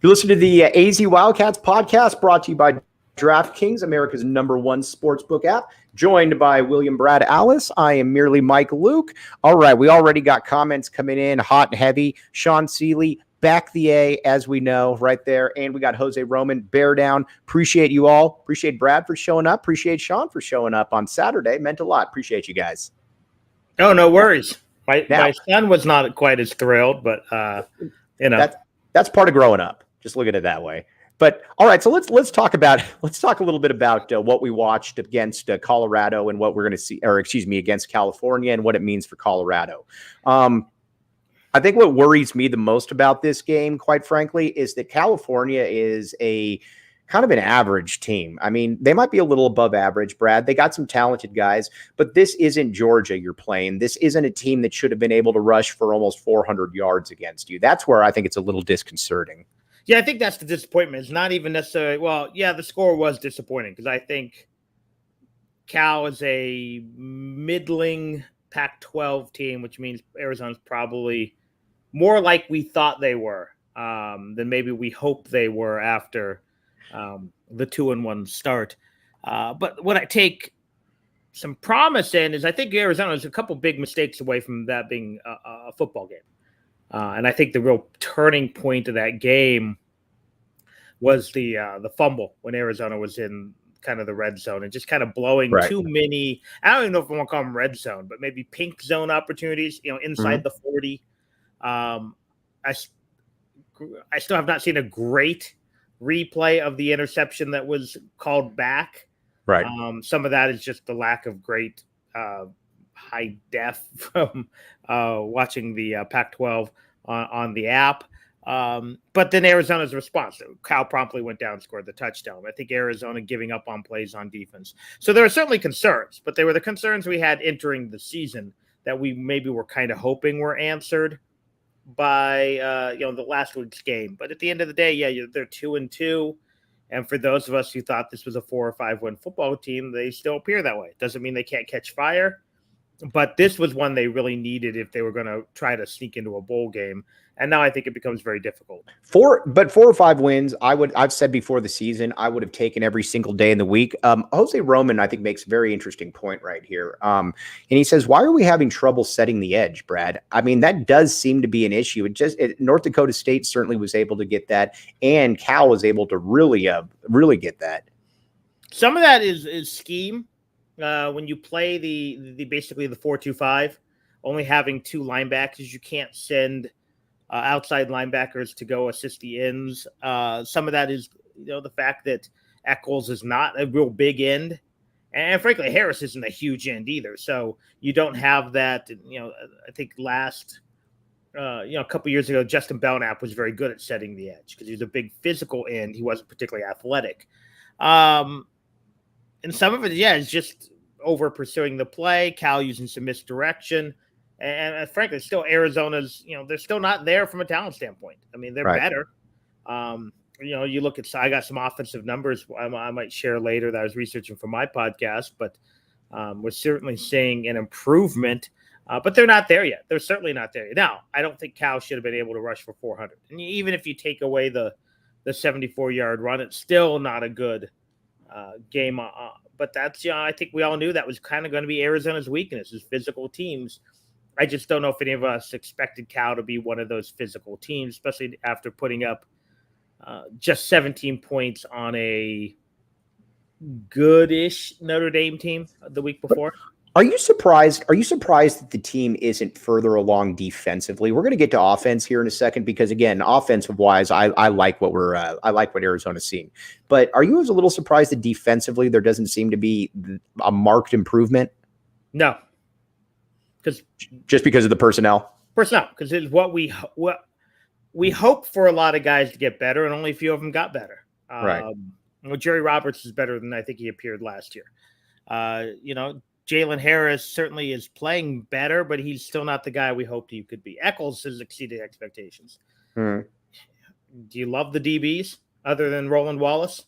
You listen to the AZ Wildcats podcast brought to you by DraftKings, America's #1 sportsbook app, joined by William Brad Alice. I am merely Mike Luke. All right, we already got comments coming in hot and heavy. Sean Seeley, back the A, as we know, right there. And we got Jose Roman, bear down. Appreciate you all. Appreciate Brad for showing up. Appreciate Sean for showing up on Saturday. Meant a lot. Appreciate you guys. Oh, no worries. My son was not quite as thrilled, but, That's part of growing up. Just look at it that way. But all right, so let's talk a little bit about what we watched against Colorado and what we're going to see, or excuse me, against California and what it means for Colorado. I think what worries me the most about this game, quite frankly, is that California is a kind of an average team. I mean, they might be a little above average, Brad. They got some talented guys, but this isn't Georgia you're playing. This isn't a team that should have been able to rush for almost 400 yards against you. That's where I think it's a little disconcerting. Yeah, I think that's the disappointment. It's not even necessarily – well, yeah, the score was disappointing because I think Cal is a middling Pac-12 team, which means Arizona's probably more like we thought they were than maybe we hoped they were after the 2-1 start. But what I take some promise in is I think Arizona is a couple big mistakes away from that being a football game. And I think the real turning point of that game was the fumble when Arizona was in kind of the red zone and just kind of blowing too many. I don't even know if I want to call them red zone, but maybe pink zone opportunities, inside the 40. I still have not seen a great replay of the interception that was called back. Right. Some of that is just the lack of great high def from watching the Pac-12 on the app. But then Arizona's response. Cal promptly went down and scored the touchdown. I think Arizona giving up on plays on defense. So there are certainly concerns, but they were the concerns we had entering the season that we maybe were kind of hoping were answered by the last week's game. But at the end of the day, they're 2-2. And for those of us who thought this was a 4 or 5 win football team, they still appear that way. It doesn't mean they can't catch fire. But this was one they really needed if they were going to try to sneak into a bowl game. And now I think it becomes very difficult. 4 or 5 wins, I've said before the season, I would have taken every single day in the week. Jose Roman, I think, makes a very interesting point right here. And he says, why are we having trouble setting the edge, Brad? I mean, that does seem to be an issue. North Dakota State certainly was able to get that, and Cal was able to really get that. Some of that is scheme. When you play the basically the 4-2-5, only having 2 linebackers, you can't send outside linebackers to go assist the ends. Some of that is the fact that Eccles is not a real big end, and frankly Harris isn't a huge end either. So you don't have that. I think last a couple years ago, Justin Belknap was very good at setting the edge because he was a big physical end. He wasn't particularly athletic. And some of it, is just over pursuing the play, Cal using some misdirection. And frankly, still Arizona's, they're still not there from a talent standpoint. I mean, they're better. You look at, I got some offensive numbers I might share later that I was researching for my podcast, but we're certainly seeing an improvement, but they're not there yet. They're certainly not there yet. Now, I don't think Cal should have been able to rush for 400. And even if you take away the 74-yard run, it's still not a good game. But that's, I think we all knew that was kind of going to be Arizona's weakness is physical teams. I just don't know if any of us expected Cal to be one of those physical teams, especially after putting up just 17 points on a good-ish Notre Dame team the week before. Are you surprised? Are you surprised that the team isn't further along defensively? We're going to get to offense here in a second because, again, offensive wise, I like what I like what Arizona's seeing. But are you a little surprised that defensively there doesn't seem to be a marked improvement? No, because just because of the personnel. Because it's what we hope for a lot of guys to get better, and only a few of them got better. Right. Well, Jerry Roberts is better than I think he appeared last year. Jalen Harris certainly is playing better, but he's still not the guy we hoped he could be. Eccles has exceeded expectations. Do you love the DBs other than Roland Wallace?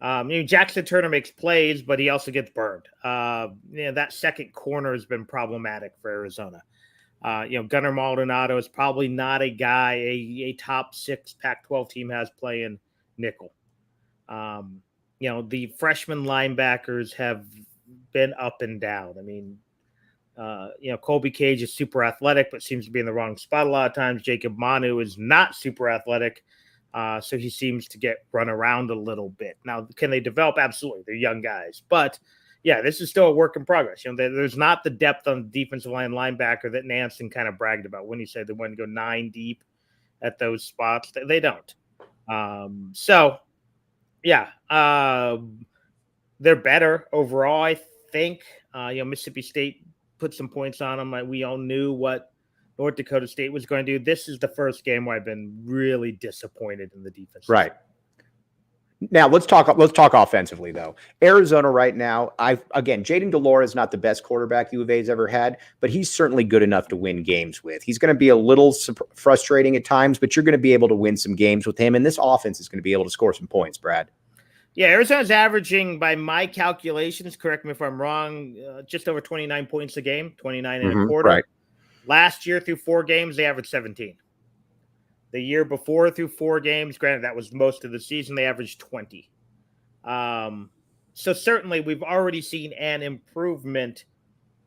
Jackson Turner makes plays, but he also gets burned. That second corner has been problematic for Arizona. Gunnar Maldonado is probably not a guy a top 6 Pac-12 team has playing nickel. The freshman linebackers have been up and down. I mean, Colby Cage is super athletic, but seems to be in the wrong spot a lot of times. Jacob Manu is not super athletic, so he seems to get run around a little bit. Now, can they develop? Absolutely. They're young guys. But, yeah, this is still a work in progress. There's not the depth on the defensive line linebacker that Nansen kind of bragged about when he said they wanted to go 9 deep at those spots. They don't. They're better overall, I think. Mississippi State put some points on them. We all knew what North Dakota State was going to do. This is the first game where I've been really disappointed in the defense. Right. Now let's talk offensively though. Arizona right now, Jayden DeLora is not the best quarterback U of A's ever had, but he's certainly good enough to win games with. He's going to be a little frustrating at times, but you're going to be able to win some games with him, and this offense is going to be able to score some points, Brad. Yeah, Arizona's averaging, by my calculations, correct me if I'm wrong, just over 29 points a game, 29 and a quarter. Right. Last year through 4 games, they averaged 17. The year before through 4 games, granted that was most of the season, they averaged 20. So certainly we've already seen an improvement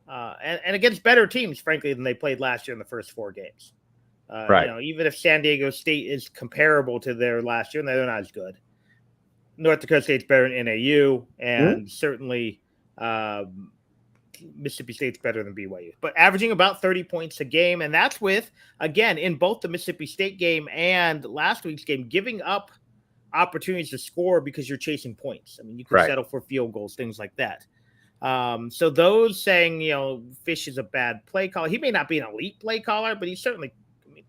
and against better teams, frankly, than they played last year in the first 4 games. Right. Even if San Diego State is comparable to their last year, and they're not as good. North Dakota State's better than NAU, and certainly Mississippi State's better than BYU. But averaging about 30 points a game, and that's with, again, in both the Mississippi State game and last week's game, giving up opportunities to score because you're chasing points. I mean, you can settle for field goals, things like that. So those saying, Fisch is a bad play caller. He may not be an elite play caller, but he's certainly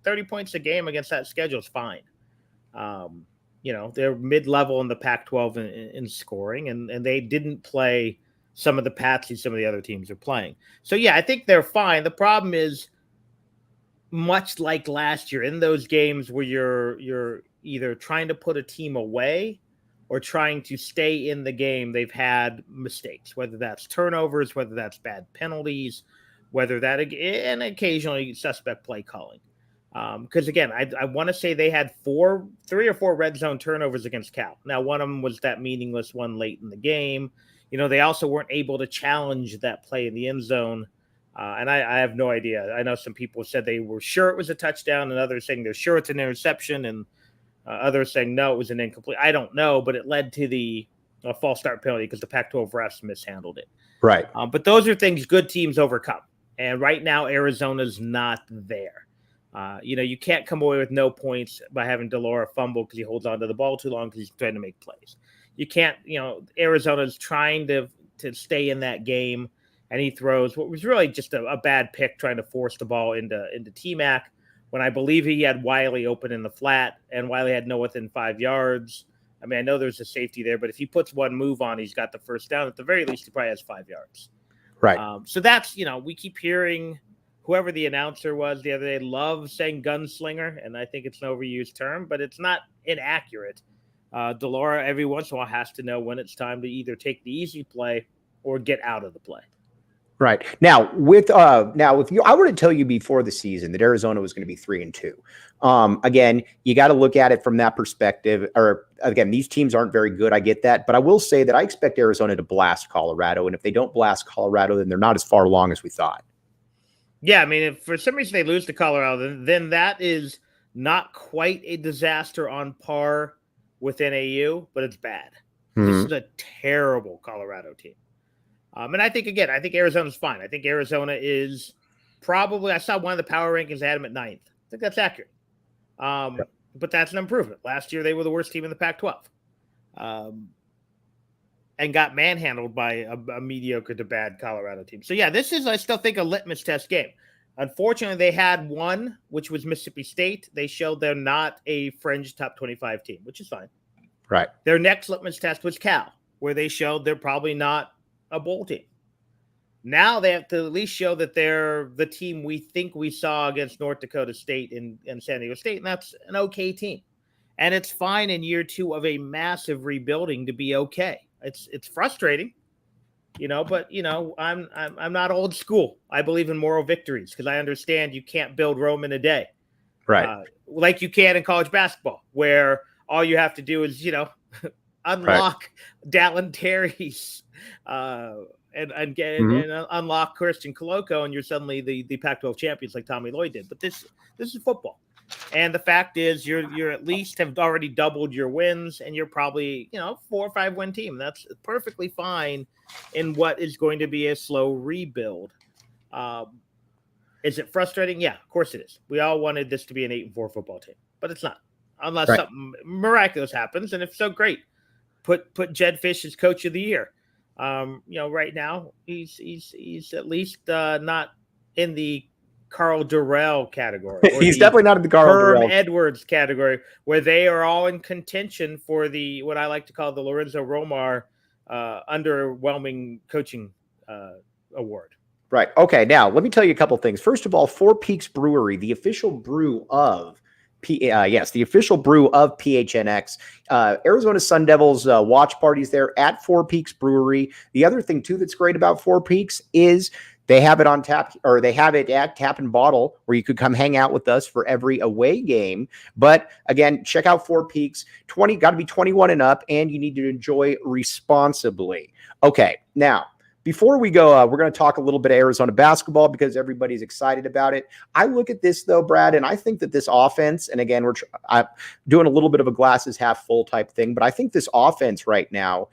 30 points a game against that schedule is fine. They're mid-level in the Pac-12 in scoring, and they didn't play some of the patsies some of the other teams are playing. So, yeah, I think they're fine. The problem is, much like last year, in those games where you're either trying to put a team away or trying to stay in the game, they've had mistakes, whether that's turnovers, whether that's bad penalties, whether that, and occasionally suspect play calling. Because, again, I want to say they had 3 or 4 red zone turnovers against Cal. Now, one of them was that meaningless one late in the game. They also weren't able to challenge that play in the end zone. And I have no idea. I know some people said they were sure it was a touchdown, and others saying they're sure it's an interception, and others saying no, it was an incomplete. I don't know, but it led to the false start penalty because the Pac-12 refs mishandled it. Right. But those are things good teams overcome. And right now, Arizona's not there. You can't come away with no points by having DeLora fumble because he holds on to the ball too long because he's trying to make plays. You can't, Arizona's trying to stay in that game, and he throws what was really just a bad pick trying to force the ball into T-Mac when I believe he had Wiley open in the flat, and Wiley had no within 5 yards. I mean, I know there's a safety there, but if he puts one move on, he's got the first down. At the very least, he probably has 5 yards. Right. So that's, we keep hearing whoever the announcer was the other day loves saying gunslinger, and I think it's an overused term, but it's not inaccurate. DeLora every once in a while has to know when it's time to either take the easy play or get out of the play. Right. Now, if I were to tell you before the season that Arizona was going to be 3-2, again, you got to look at it from that perspective. Or again, these teams aren't very good. I get that, but I will say that I expect Arizona to blast Colorado, and if they don't blast Colorado, then they're not as far along as we thought. Yeah, I mean, if for some reason they lose to Colorado, then that is not quite a disaster on par with NAU, but it's bad. This is a terrible Colorado team. And I think Arizona's fine. I think Arizona is probably, I saw one of the power rankings had them at 9th. I think that's accurate. But that's an improvement. Last year, they were the worst team in the Pac-12 and got manhandled by a mediocre to bad Colorado team. So, yeah, this is, I still think, a litmus test game. Unfortunately, they had one, which was Mississippi State. They showed they're not a fringe top 25 team, which is fine. Right. Their next litmus test was Cal, where they showed they're probably not a bowl team. Now they have to at least show that they're the team we think we saw against North Dakota State and San Diego State, and that's an okay team. And it's fine in year 2 of a massive rebuilding to be okay. It's frustrating, but I'm not old school. I believe in moral victories because I understand you can't build Rome in a day, right? Like you can in college basketball, where all you have to do is unlock Dallin Terry's. And unlock Christian Coloco, and you're suddenly the Pac-12 champions like Tommy Lloyd did. But this is football, and the fact is you're at least have already doubled your wins, and you're probably 4 or 5 win team. That's perfectly fine in what is going to be a slow rebuild. Is it frustrating? Yeah, of course it is. We all wanted this to be an 8-4 football team, but it's not, unless something miraculous happens. And if so, great. Put Jedd Fisch as coach of the year. Right now he's at least not in the Carl Durrell category. He's definitely not in the Carl Durrell Edwards category, where they are all in contention for the what I like to call the Lorenzo Romar underwhelming coaching award. Right. Okay. Now let me tell you a couple things. First of all, Four Peaks Brewery, the official brew of the official brew of PHNX. Arizona Sun Devils watch parties there at Four Peaks Brewery. The other thing too that's great about Four Peaks is they have it on tap, or they have it at Tap and Bottle, where you could come hang out with us for every away game. But again, check out Four Peaks. Got to be 21 and up, and you need to enjoy responsibly. Okay, now, before we go, we're going to talk a little bit of Arizona basketball because everybody's excited about it. I look at this, though, Brad, and I think that this offense, and again, I'm doing a little bit of a glasses half full type thing, but I think this offense right now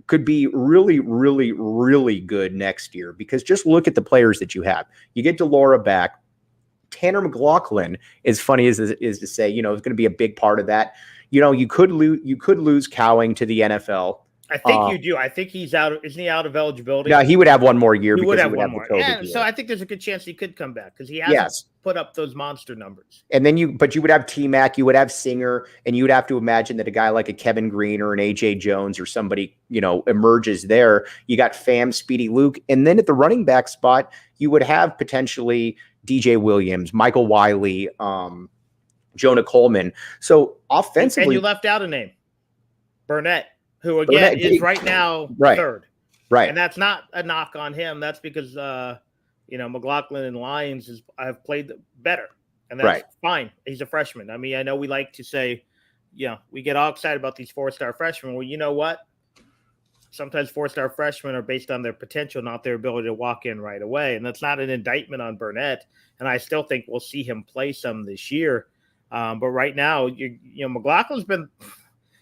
could be really, really, really good next year, because just look at the players that you have. You get Delora back. Tanner McLaughlin, as funny as it is to say, is going to be a big part of that. You could lose Cowing to the NFL. I think you do. I think he's out. Isn't he out of eligibility? Yeah, he would have one more year. He would have one more. Yeah, so I think there's a good chance he could come back because he hasn't put up those monster numbers. And then but you would have T-Mac, you would have Singer, and you would have to imagine that a guy like a Kevin Green or an A.J. Jones or somebody, emerges there. You got Fam, Speedy Luke. And then at the running back spot, you would have potentially DJ Williams, Michael Wiley, Jonah Coleman. So offensively. And you left out a name, Burnett. Who again is right now third, right? And that's not a knock on him. That's because McLaughlin and Lyons have played better, and that's fine. He's a freshman. I mean, I know we like to say, we get all excited about these 4-star freshmen. Well, you know what? Sometimes 4-star freshmen are based on their potential, not their ability to walk in right away, and that's not an indictment on Burnett. And I still think we'll see him play some this year. But right now, McLaughlin's been.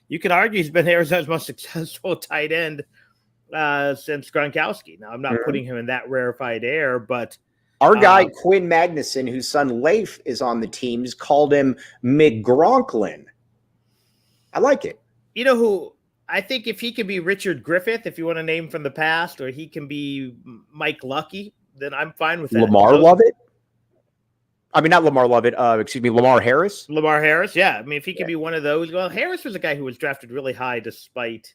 You could argue he's been Arizona's most successful tight end since Gronkowski. Now, I'm not putting him in that rarefied air, but our guy Quinn Magnuson, whose son Leif is on the team, has called him McGronklin. I like it. You know who? I think if he can be Richard Griffith, if you want a name from the past, or he can be Mike Lucky, then I'm fine with that. Lamar Lovett? I mean, not Lamar Lovett. Lamar Harris. Lamar Harris, yeah. I mean, if he could be one of those. Well, Harris was a guy who was drafted really high, despite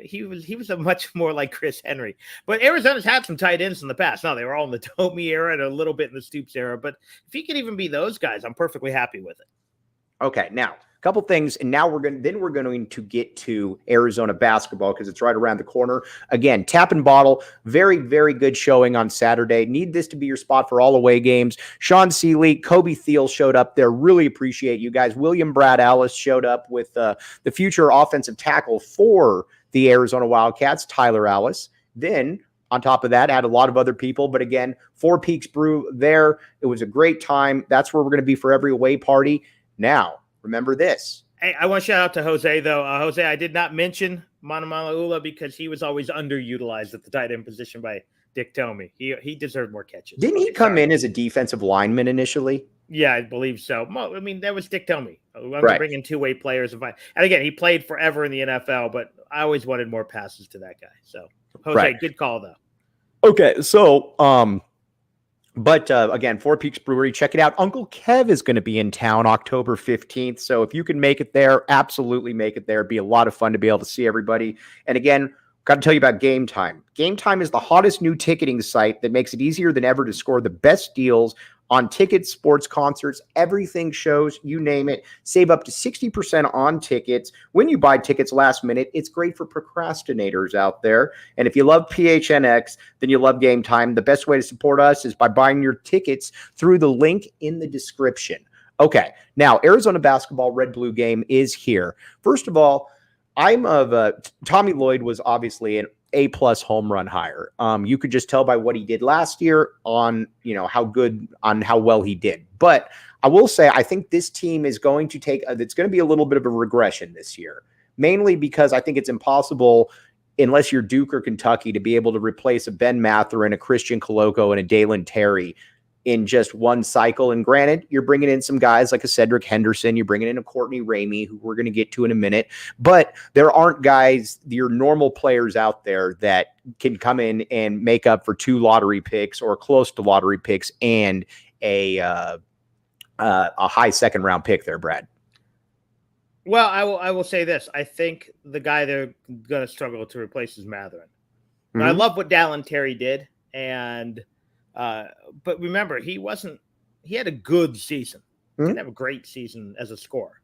he was a much more like Chris Henry. But Arizona's had some tight ends in the past. Now they were all in the Tomey era and a little bit in the Stoops era. But if he could even be those guys, I'm perfectly happy with it. Okay, now couple things, and now we're going to get to Arizona basketball because it's right around the corner. Again, Tap and Bottle, very, very good showing on Saturday. Need this to be your spot for all away games. Sean Seeley, Kobe Thiel showed up there. Really appreciate you guys. William Brad Alice showed up with the future offensive tackle for the Arizona Wildcats, Tyler Alice. Then on top of that, had a lot of other people. But again, Four Peaks Brew there. It was a great time. That's where we're going to be for every away party. Now, remember this. Hey, I want to shout out to Jose, though. Jose, I did not mention Manamalaula because he was always underutilized at the tight end position by Dick Tomey. He deserved more catches. Didn't he come in as a defensive lineman initially? Yeah, I believe so. I mean, that was Dick Tomey. I'm going to bring in two-way players. And again, he played forever in the NFL, but I always wanted more passes to that guy. So, Jose, good call, though. Okay, so, again, Four Peaks Brewery, check it out. Uncle Kev is going to be in town October 15th. So if you can make it there, absolutely make it there. It'd be a lot of fun to be able to see everybody. And again, got to tell you about Game Time. Game Time is the hottest new ticketing site that makes it easier than ever to score the best deals on tickets, sports, concerts, everything, shows, you name it. Save up to 60% on tickets. When you buy tickets last minute, it's great for procrastinators out there. And if you love PHNX, then you love Game Time. The best way to support us is by buying your tickets through the link in the description. Okay, now Arizona basketball red-blue game is here. First of all, Tommy Lloyd was obviously an A+ home run hire. You could just tell by what he did last year on how well he did. But I will say, I think this team is going to it's going to be a little bit of a regression this year, mainly because I think it's impossible, unless you're Duke or Kentucky, to be able to replace a Ben Mathurin, a Christian Coloco, and a Dalen Terry in just one cycle. And granted, you're bringing in some guys like a Cedric Henderson, you're bringing in a Courtney Ramey, who we're going to get to in a minute, but there aren't guys, your normal players out there that can come in and make up for 2 lottery picks or close to lottery picks and a high second round pick there, Brad. Well, I will say this. I think the guy they're going to struggle to replace is Mathurin. Mm-hmm. I love what Dalen Terry did, but remember, he had a good season. He didn't have a great season as a scorer.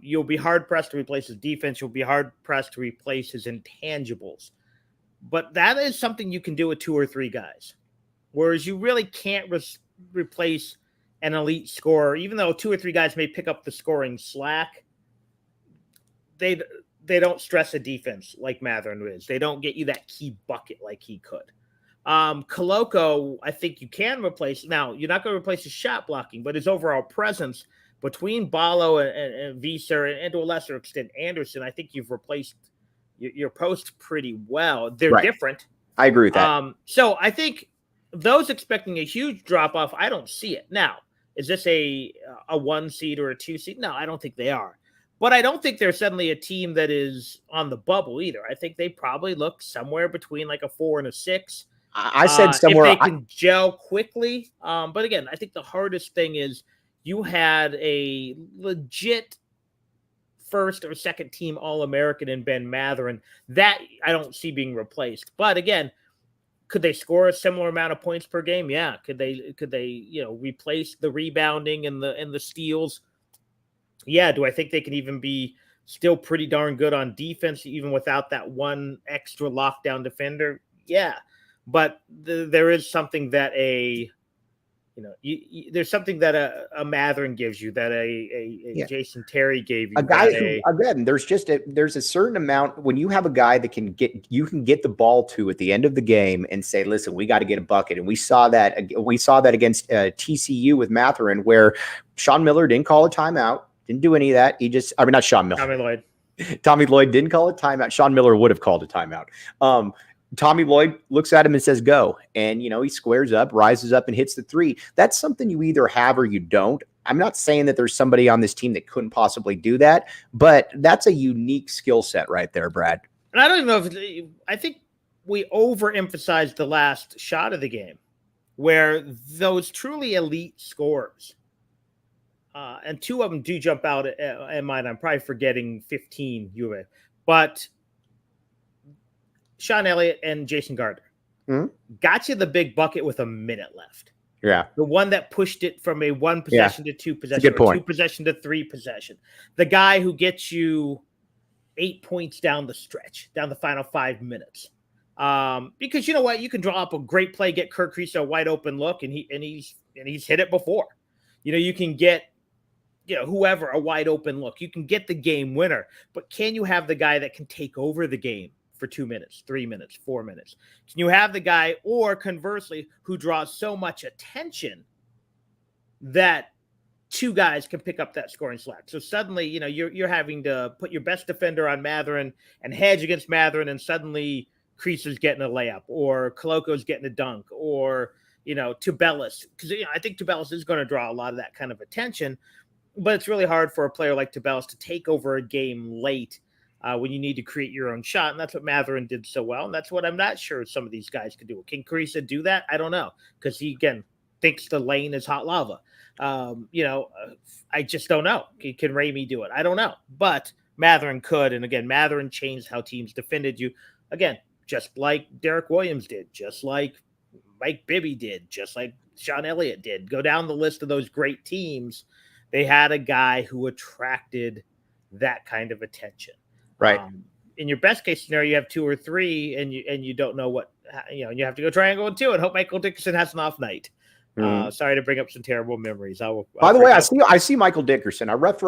You'll be hard-pressed to replace his defense. You'll be hard-pressed to replace his intangibles. But that is something you can do with 2 or 3 guys. Whereas you really can't replace an elite scorer, even though 2 or 3 guys may pick up the scoring slack. They don't stress a defense like Mathurin is. They don't get you that key bucket like he could. Coloco, I think you can replace. Now, you're not going to replace his shot blocking, but his overall presence between Ballo and Visser, and to a lesser extent Anderson, I think you've replaced your post pretty well. They're different. I agree with that. So I think those expecting a huge drop-off, I don't see it. Now, is this a 1 seed or a 2 seed? No, I don't think they are. But I don't think they're suddenly a team that is on the bubble either. I think they probably look somewhere between like a 4 and a 6. I said somewhere if they can gel quickly. But again, I think the hardest thing is you had a legit first or second team All-American in Ben Mathurin. That I don't see being replaced. But again, could they score a similar amount of points per game? Yeah. Could they replace the rebounding and the steals? Yeah. Do I think they can even be still pretty darn good on defense, even without that one extra lockdown defender? Yeah. But there is something that there's something that a Mathurin gives you that a Jason Terry gave you. A guy who, again, there's a certain amount when you have a guy that you can get the ball to at the end of the game and say, listen, we got to get a bucket. And we saw that against TCU with Mathurin, where Sean Miller didn't call a timeout, didn't do any of that. Not Sean Miller. Tommy Lloyd didn't call a timeout. Sean Miller would have called a timeout. Tommy Lloyd looks at him and says, go. And, he squares up, rises up, and hits the 3. That's something you either have or you don't. I'm not saying that there's somebody on this team that couldn't possibly do that, but that's a unique skill set right there, Brad. And I don't even know I think we overemphasized the last shot of the game where those truly elite scorers, and 2 of them do jump out in mind. I'm probably forgetting 15 UVA, but Sean Elliott and Jason Gardner got you the big bucket with a minute left. Yeah. The one that pushed it from a 1 possession to 2 possession, or 2 possession to 3 possession. The guy who gets you 8 points down the stretch, down the final 5 minutes. Because you know what? You can draw up a great play, get Kirk Crease a wide open look, and he's hit it before. You can get whoever a wide open look. You can get the game winner, but can you have the guy that can take over the game for 2 minutes, 3 minutes, 4 minutes? Can you have the guy, or conversely, who draws so much attention that two guys can pick up that scoring slack. So suddenly, you're having to put your best defender on Mathurin and hedge against Mathurin, and suddenly Krisa's getting a layup, or Koloko's getting a dunk, or Tubelis, because I think Tubelis is going to draw a lot of that kind of attention. But it's really hard for a player like Tubelis to take over a game late when you need to create your own shot. And that's what Mathurin did so well. And that's what I'm not sure some of these guys can do. Can Krisa do that? I don't know. Because he, again, thinks the lane is hot lava. I just don't know. Can Ramey do it? I don't know. But Mathurin could. And again, Mathurin changed how teams defended you. Again, just like Derek Williams did, just like Mike Bibby did, just like Sean Elliott did. Go down the list of those great teams. They had a guy who attracted that kind of attention. Right. In your best case scenario, you have two or three, and you don't know what, and you have to go triangle and two and hope Michael Dickerson has an off night. Sorry to bring up some terrible memories. By the way, I see Michael Dickerson. I ref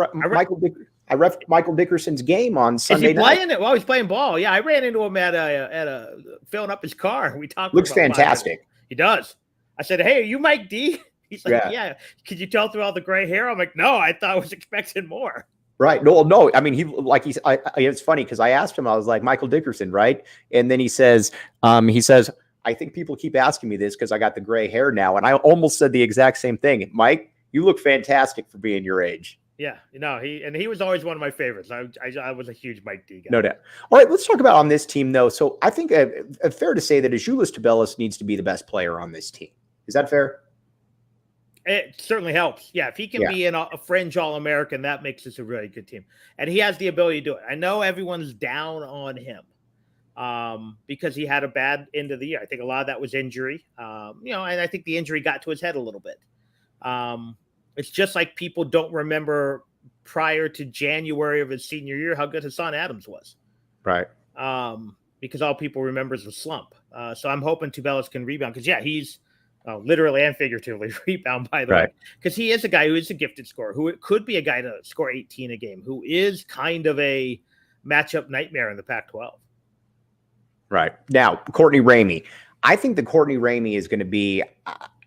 Michael Dickerson's game on Sunday night. He's playing ball. Yeah, I ran into him at a filling up his car. We talked. Looks fantastic. He does. I said, "Hey, are you Mike D?" He's like, yeah. Could you tell through all the gray hair? I'm like, no, I thought I was expecting more. Right. No. I mean, it's funny because I asked him, I was like, Michael Dickerson, right? And then he says, I think people keep asking me this because I got the gray hair now. And I almost said the exact same thing. Mike, you look fantastic for being your age. Yeah. He was always one of my favorites. I was a huge Mike D guy. No doubt. All right. Let's talk about on this team, though. So I think fair to say that Azuolas Tubelis needs to be the best player on this team. Is that fair? It certainly helps. Yeah, if he can be a fringe All-American, that makes this a really good team. And he has the ability to do it. I know everyone's down on him because he had a bad end of the year. I think a lot of that was injury. And I think the injury got to his head a little bit. It's just like people don't remember prior to January of his senior year how good Hassan Adams was. Right. Because all people remember is the slump. So I'm hoping Tubelis can rebound because, he's literally and figuratively rebound, by the way, because he is a guy who is a gifted scorer, who could be a guy to score 18 a game, who is kind of a matchup nightmare in the Pac-12. Right. Now, Courtney Ramey. I think that Courtney Ramey is going to be,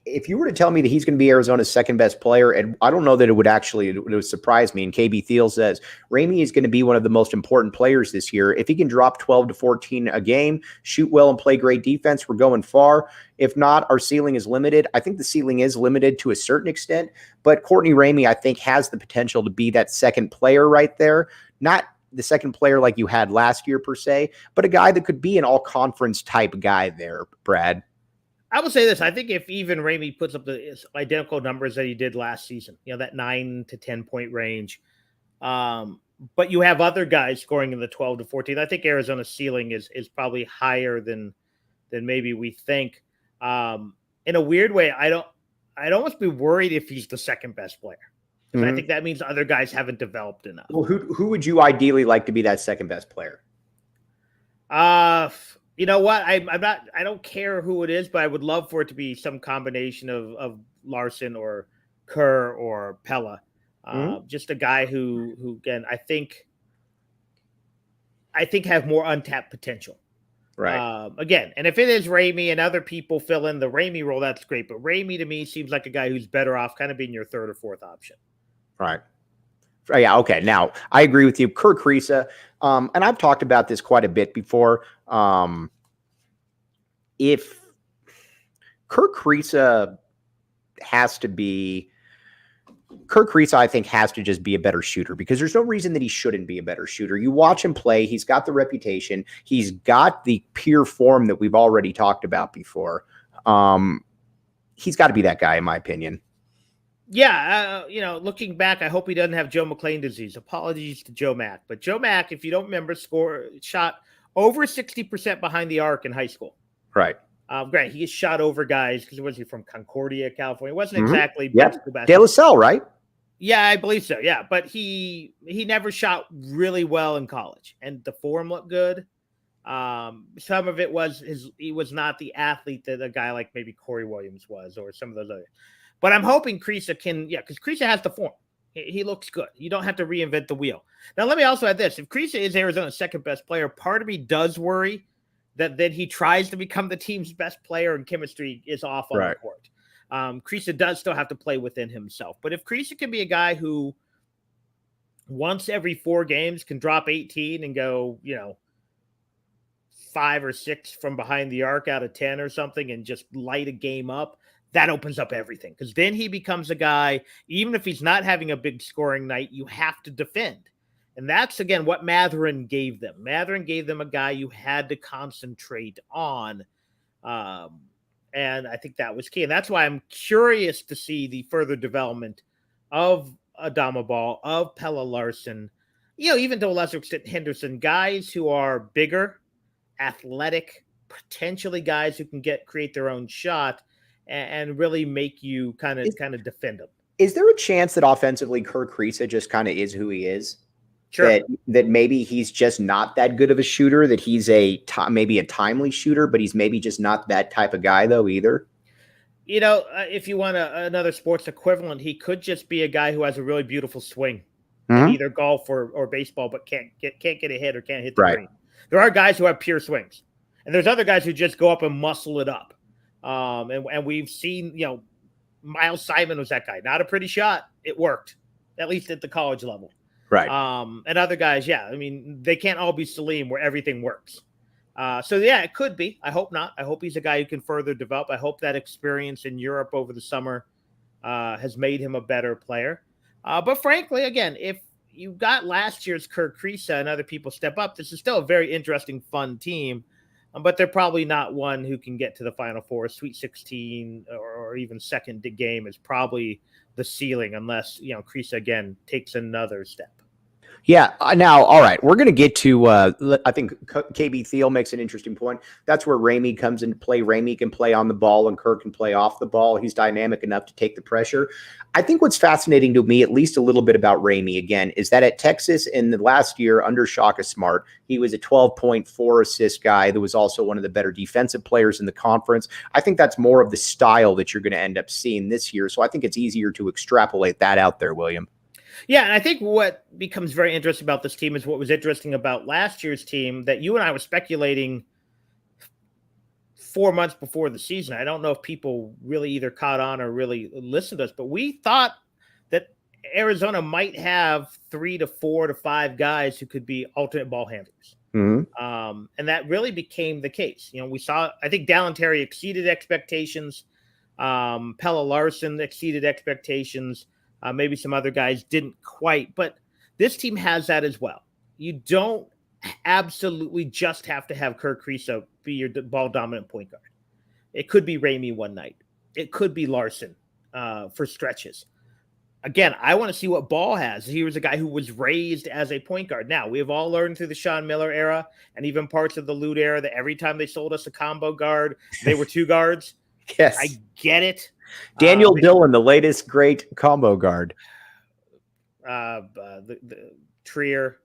if you were to tell me that he's going to be Arizona's second best player, and I don't know that it would surprise me. And KB Thiel says Ramey is going to be one of the most important players this year. If he can drop 12 to 14 a game, shoot well and play great defense, we're going far. If not, our ceiling is limited. I think the ceiling is limited to a certain extent, but Courtney Ramey, I think, has the potential to be that second player right there. Not the second player like you had last year per se, but a guy that could be an all-conference type guy there, Brad. I will say this. I think if even Ramey puts up the identical numbers that he did last season, that 9 to 10 point range, but you have other guys scoring in the 12 to 14, I think Arizona's ceiling is probably higher than maybe we think. In a weird way, I'd almost be worried if he's the second best player. Because I think that means other guys haven't developed enough. Well, who would you ideally like to be that second best player? You know what? I don't care who it is, but I would love for it to be some combination of Larson or Kerr or Pella. Just a guy who again, I think have more untapped potential. Right. Again, and if it is Ramey and other people fill in the Ramey role, that's great. But Ramey to me seems like a guy who's better off kind of being your third or fourth option. Right. Yeah. Okay. Now I agree with you, Kerr Kriisa. And I've talked about this quite a bit before. If Kerr Kriisa I think has to just be a better shooter because there's no reason that he shouldn't be a better shooter. You watch him play. He's got the reputation. He's got the pure form that we've already talked about before. He's got to be that guy, in my opinion. Yeah. Looking back, I hope he doesn't have Joe McClain disease. Apologies to Joe Mack. But Joe Mack, if you don't remember, shot over 60% behind the arc in high school. Right. Great. He shot over guys because was he from Concordia, California? It wasn't exactly De La Salle, right? Yeah, I believe so. Yeah, but he never shot really well in college, and the form looked good. Some of it was he was not the athlete that a guy like maybe Corey Williams was, or some of those other. But I'm hoping Kriisa can, because Kriisa has the form. He looks good. You don't have to reinvent the wheel. Now, let me also add this: if Kriisa is Arizona's second best player, part of me does worry that then he tries to become the team's best player and chemistry is off on the court. Kriisa does still have to play within himself. But if Kriisa can be a guy who once every 4 games can drop 18 and go, 5 or 6 from behind the arc out of 10 or something and just light a game up, that opens up everything. Because then he becomes a guy, even if he's not having a big scoring night, you have to defend. And that's, again, what Mathurin gave them. Mathurin gave them a guy you had to concentrate on. And I think that was key. And that's why I'm curious to see the further development of Adama Ball, of Pelle Larsson, even to a lesser extent Henderson, guys who are bigger, athletic, potentially guys who can create their own shot and really make you kind of defend them. Is there a chance that offensively Kirk Kriisa just kind of is who he is? Sure. That maybe he's just not that good of a shooter, that he's maybe a timely shooter, but he's maybe just not that type of guy though either. If you want another sports equivalent, he could just be a guy who has a really beautiful swing in either golf or baseball, but can't get a hit or can't hit the green. There are guys who have pure swings, and there's other guys who just go up and muscle it up. And we've seen, Miles Simon was that guy. Not a pretty shot. It worked, at least at the college level. Right. And other guys, they can't all be Salim where everything works. It could be. I hope not. I hope he's a guy who can further develop. I hope that experience in Europe over the summer has made him a better player. But frankly, again, if you got last year's Kirk Kriisa and other people step up, this is still a very interesting, fun team. But they're probably not one who can get to the Final Four. Sweet 16 or even second game is probably the ceiling unless, Kriisa, again, takes another step. Yeah. Now, all right, we're going to get to, I think KB Thiel makes an interesting point. That's where Ramey comes into play. Ramey can play on the ball and Kirk can play off the ball. He's dynamic enough to take the pressure. I think what's fascinating to me, at least a little bit about Ramey, again, is that at Texas in the last year under Shaka Smart, he was a 12.4 assist guy. That was also one of the better defensive players in the conference. I think that's more of the style that you're going to end up seeing this year. So I think it's easier to extrapolate that out there, William. Yeah, and I think what becomes very interesting about this team is what was interesting about last year's team that you and I were speculating 4 months before the season. I don't know if people really either caught on or really listened to us, but we thought that Arizona might have 3 to 4 to 5 guys who could be alternate ball handlers. Mm-hmm. And that really became the case. We saw, I think Dallin Terry exceeded expectations. Pelle Larsson exceeded expectations. Maybe some other guys didn't quite, but this team has that as well. You don't absolutely just have to have Kirk Kriisa be your ball dominant point guard. It could be Ramey one night. It could be Larsson for stretches. Again, I want to see what Ball has. He was a guy who was raised as a point guard. Now, we have all learned through the Sean Miller era and even parts of the Lute era that every time they sold us a combo guard, they were 2 guards. Yes. I get it. Daniel Dillon, the latest great combo guard. The Trier,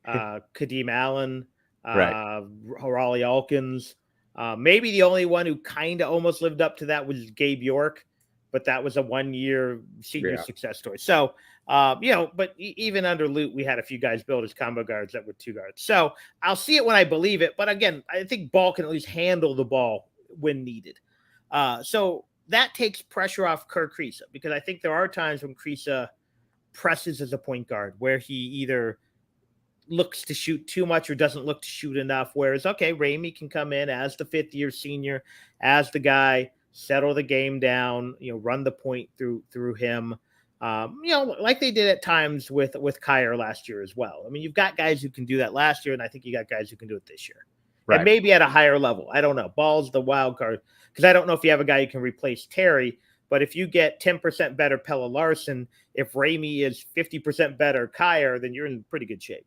Kadeem Allen, right. Raleigh Alkins. Maybe the only one who kind of almost lived up to that was Gabe York, but that was a 1-year senior success story. So, but even under Lute, we had a few guys built as combo guards that were 2 guards. So I'll see it when I believe it. But again, I think Ball can at least handle the ball when needed. So that takes pressure off Kirk Kriisa because I think there are times when Kriisa presses as a point guard where he either looks to shoot too much or doesn't look to shoot enough. Whereas, okay, Ramey can come in as the 5th-year senior, as the guy, settle the game down, run the point through him, like they did at times with Kyer last year as well. I mean, you've got guys who can do that last year, and I think you got guys who can do it this year. Right. And maybe at a higher level. I don't know. Ball's the wild card because I don't know if you have a guy who can replace Terry. But if you get 10% better Pelle Larsson, if Ramey is 50% better Kyer, then you're in pretty good shape.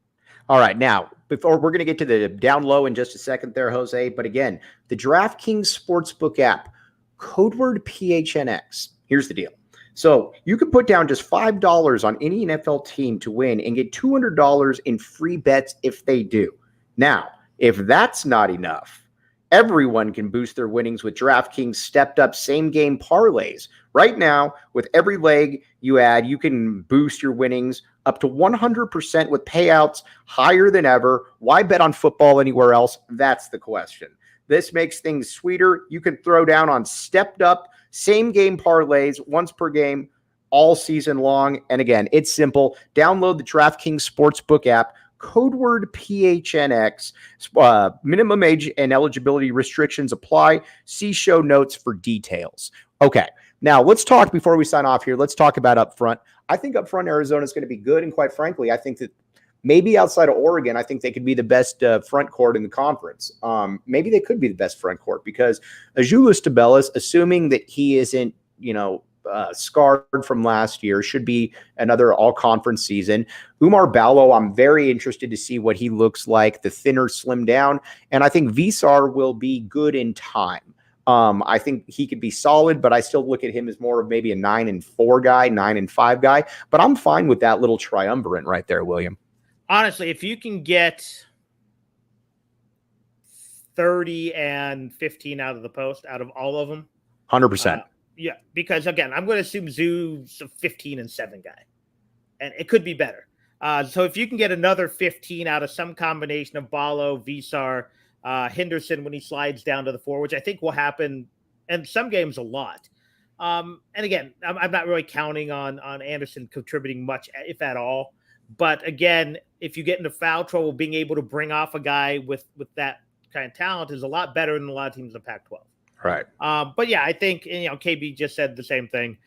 All right. Now, before we're going to get to the down low in just a second there, Jose. But again, the DraftKings Sportsbook app, code word PHNX. Here's the deal. So you can put down just $5 on any NFL team to win and get $200 in free bets if they do. Now, if that's not enough, everyone can boost their winnings with DraftKings stepped up same game parlays. Right now, with every leg you add, you can boost your winnings up to 100% with payouts higher than ever. Why bet on football anywhere else? That's the question. This makes things sweeter. You can throw down on stepped up Same game parlays, once per game, all season long. And again, it's simple. Download the DraftKings Sportsbook app, code word PHNX. Minimum age and eligibility restrictions apply. See show notes for details. Okay, now let's talk before we sign off here. Let's talk about up front. I think up front, Arizona is going to be good. And quite frankly, I think that maybe outside of Oregon, I think they could be the best front court in the conference. Maybe they could be the best front court because Azuolas Tubelis, assuming that he isn't, scarred from last year, should be another all-conference season. Oumar Ballo, I'm very interested to see what he looks like, the thinner, slim down. And I think Visar will be good in time. I think he could be solid, but I still look at him as more of maybe a 9-4 guy, 9-5 guy. But I'm fine with that little triumvirate right there, William. Honestly, if you can get 30 and 15 out of the post, out of all of them, 100%. Yeah, because again, I'm going to assume Zoo's a 15-7 guy, and it could be better. So if you can get another 15 out of some combination of Ballo, Visar, Henderson when he slides down to the 4, which I think will happen in some games a lot. And again, I'm not really counting on Anderson contributing much, if at all. But again, if you get into foul trouble, being able to bring off a guy with that kind of talent is a lot better than a lot of teams in the Pac-12. Right. But yeah, I think, KB just said the same thing.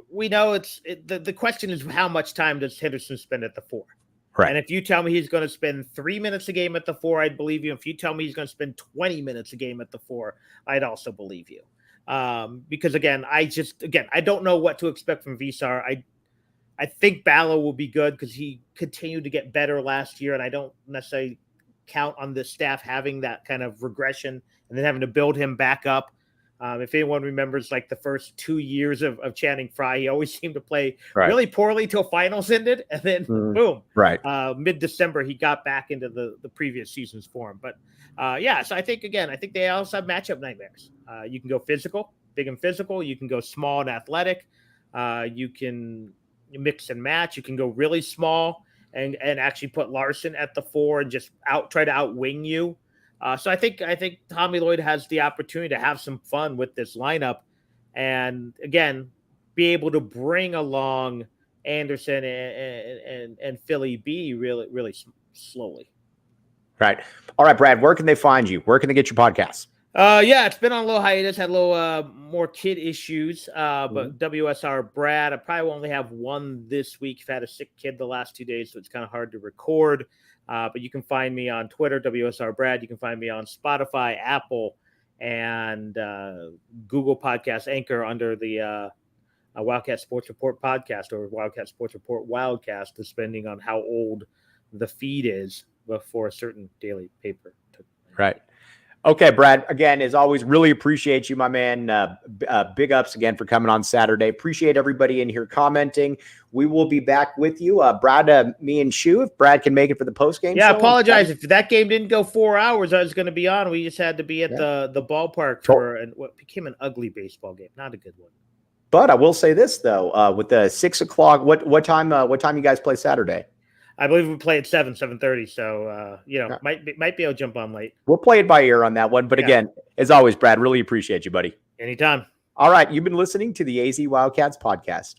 We know the question is how much time does Henderson spend at the 4? Right. And if you tell me he's going to spend 3 minutes a game at the 4, I'd believe you. If you tell me he's going to spend 20 minutes a game at the 4, I'd also believe you. Because again, I don't know what to expect from Visar. I think Ballo will be good because he continued to get better last year, and I don't necessarily count on the staff having that kind of regression and then having to build him back up. If anyone remembers, like the first 2 years of Channing Frye, he always seemed to play really poorly till finals ended, and then boom, mid-December he got back into the previous season's form. But so I think they also have matchup nightmares. You can go physical, big and physical. You can go small and athletic. You can mix and match. You can go really small and actually put Larson at the 4 and just try to outwing you. So I think Tommy Lloyd has the opportunity to have some fun with this lineup, and again, be able to bring along Anderson and Philly B really slowly. Right. All right, Brad. Where can they find you? Where can they get your podcasts? It's been on a little hiatus. Had a little more kid issues. But WSR Brad, I probably will only have one this week. I've had a sick kid the last 2 days, so it's kind of hard to record. But you can find me on Twitter, WSR Brad. You can find me on Spotify, Apple, and Google Podcast Anchor under the Wildcat Sports Report podcast or Wildcat Sports Report Wildcast, depending on how old the feed is before a certain daily paper. Right. Okay, Brad, again, as always, really appreciate you, my man. Big ups again for coming on Saturday. Appreciate everybody in here commenting. We will be back with you. Brad, me and Shu, if Brad can make it for the postgame show. I apologize. If that game didn't go 4 hours, I was going to be on. We just had to be at the ballpark for what became an ugly baseball game. Not a good one. But I will say this, though, with the 6 o'clock, what time you guys play Saturday? I believe we play at 7:30. So, might be able to jump on late. We'll play it by ear on that one. But again, as always, Brad, really appreciate you, buddy. Anytime. All right. You've been listening to the AZ Wildcats podcast.